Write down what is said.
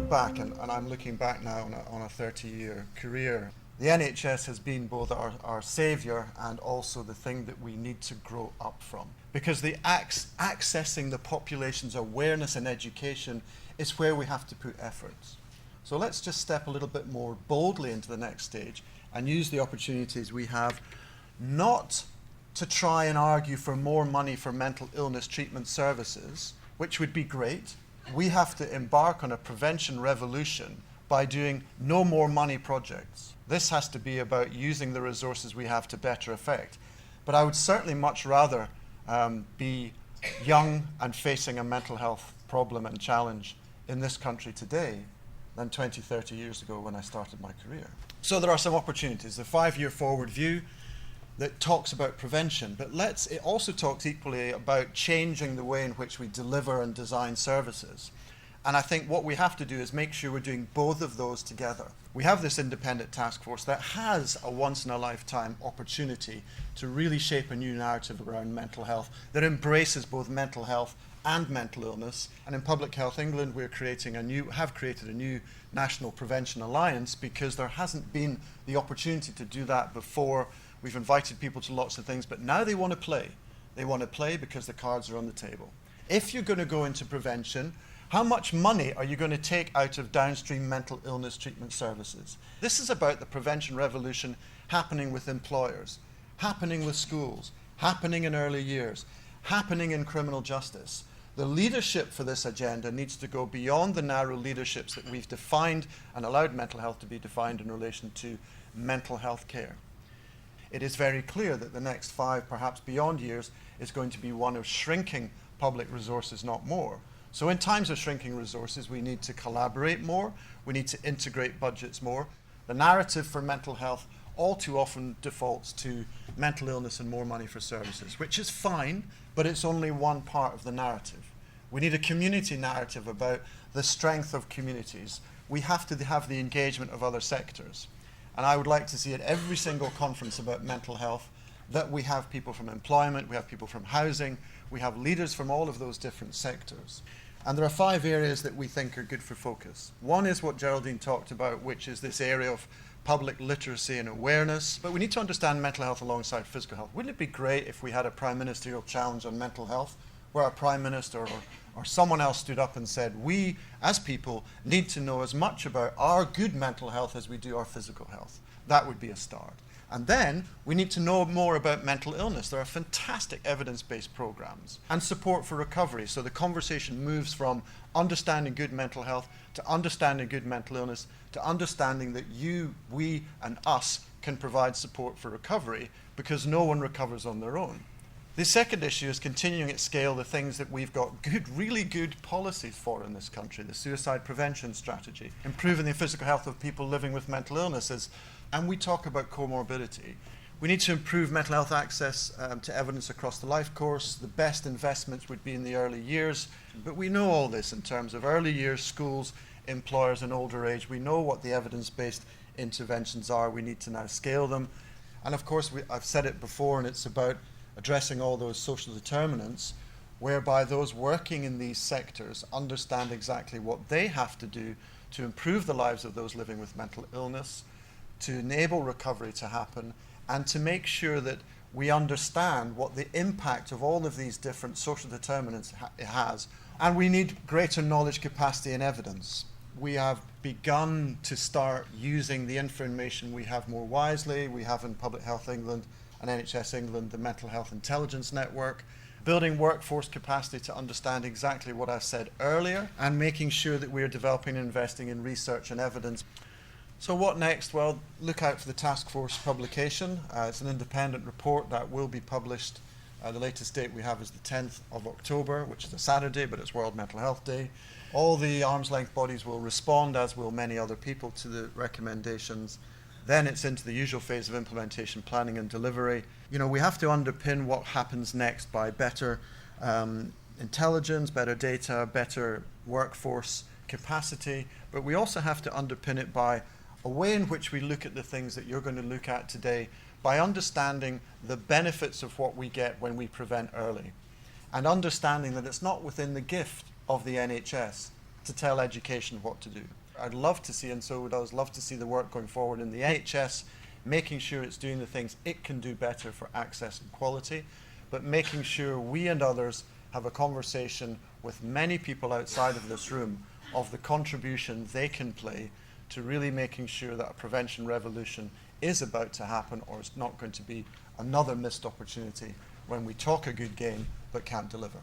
look back, and I'm looking back now on a 30-year career, the NHS has been both our saviour and also the thing that we need to grow up from. Because accessing the population's awareness and education is where we have to put efforts. So let's just step a little bit more boldly into the next stage and use the opportunities we have not to try and argue for more money for mental illness treatment services, which would be great. We have to embark on a prevention revolution by doing no more money projects. This has to be about using the resources we have to better effect. But I would certainly much rather be young and facing a mental health problem and challenge in this country today than 20, 30 years ago when I started my career. So there are some opportunities. The 5-year forward view that talks about prevention, but it also talks equally about changing the way in which we deliver and design services. And I think what we have to do is make sure we're doing both of those together. We have this independent task force that has a once-in-a-lifetime opportunity to really shape a new narrative around mental health that embraces both mental health and mental illness. And in Public Health England, have created a new National Prevention Alliance because there hasn't been the opportunity to do that before. We've invited people to lots of things, but now they want to play. They want to play because the cards are on the table. If you're going to go into prevention, how much money are you going to take out of downstream mental illness treatment services? This is about the prevention revolution happening with employers, happening with schools, happening in early years, happening in criminal justice. The leadership for this agenda needs to go beyond the narrow leaderships that we've defined and allowed mental health to be defined in relation to mental health care. It is very clear that the next 5, perhaps beyond years, is going to be one of shrinking public resources, not more. So in times of shrinking resources, we need to collaborate more, we need to integrate budgets more. The narrative for mental health all too often defaults to mental illness and more money for services, which is fine, but it's only one part of the narrative. We need a community narrative about the strength of communities. We have to have the engagement of other sectors. And I would like to see at every single conference about mental health that we have people from employment, we have people from housing, we have leaders from all of those different sectors. And there are 5 areas that we think are good for focus. One is what Geraldine talked about, which is this area of public literacy and awareness. But we need to understand mental health alongside physical health. Wouldn't it be great if we had a prime ministerial challenge on mental health, where our prime minister or someone else stood up and said, we as people need to know as much about our good mental health as we do our physical health. That would be a start. And then we need to know more about mental illness. There are fantastic evidence-based programs and support for recovery. So the conversation moves from understanding good mental health to understanding good mental illness to understanding that you, we, and us can provide support for recovery because no one recovers on their own. The second issue is continuing at scale the things that we've got really good policies for in this country. The suicide prevention strategy, improving the physical health of people living with mental illnesses. And we talk about comorbidity. We need to improve mental health access to evidence across the life course. The best investments would be in the early years. But we know all this in terms of early years, schools, employers, and older age. We know what the evidence-based interventions are. We need to now scale them. And of course, I've said it before, and it's about addressing all those social determinants, whereby those working in these sectors understand exactly what they have to do to improve the lives of those living with mental illness, to enable recovery to happen, and to make sure that we understand what the impact of all of these different social determinants has. And we need greater knowledge, capacity, and evidence. We have begun to start using the information we have more wisely. We have in Public Health England and NHS England the Mental Health Intelligence Network, building workforce capacity to understand exactly what I said earlier, and making sure that we're developing and investing in research and evidence. So what next? Well, look out for the task force publication. It's an independent report that will be published. The latest date we have is the 10th of October, which is a Saturday, but it's World Mental Health Day. All the arm's length bodies will respond, as will many other people, to the recommendations. Then it's into the usual phase of implementation, planning and delivery. You know, we have to underpin what happens next by better intelligence, better data, better workforce capacity, but we also have to underpin it by a way in which we look at the things that you're going to look at today, by understanding the benefits of what we get when we prevent early, and understanding that it's not within the gift of the NHS to tell education what to do. I'd love to see, and so would others, love to see the work going forward in the NHS, making sure it's doing the things it can do better for access and quality, but making sure we and others have a conversation with many people outside of this room of the contribution they can play to really making sure that a prevention revolution is about to happen, or it's not going to be another missed opportunity when we talk a good game but can't deliver.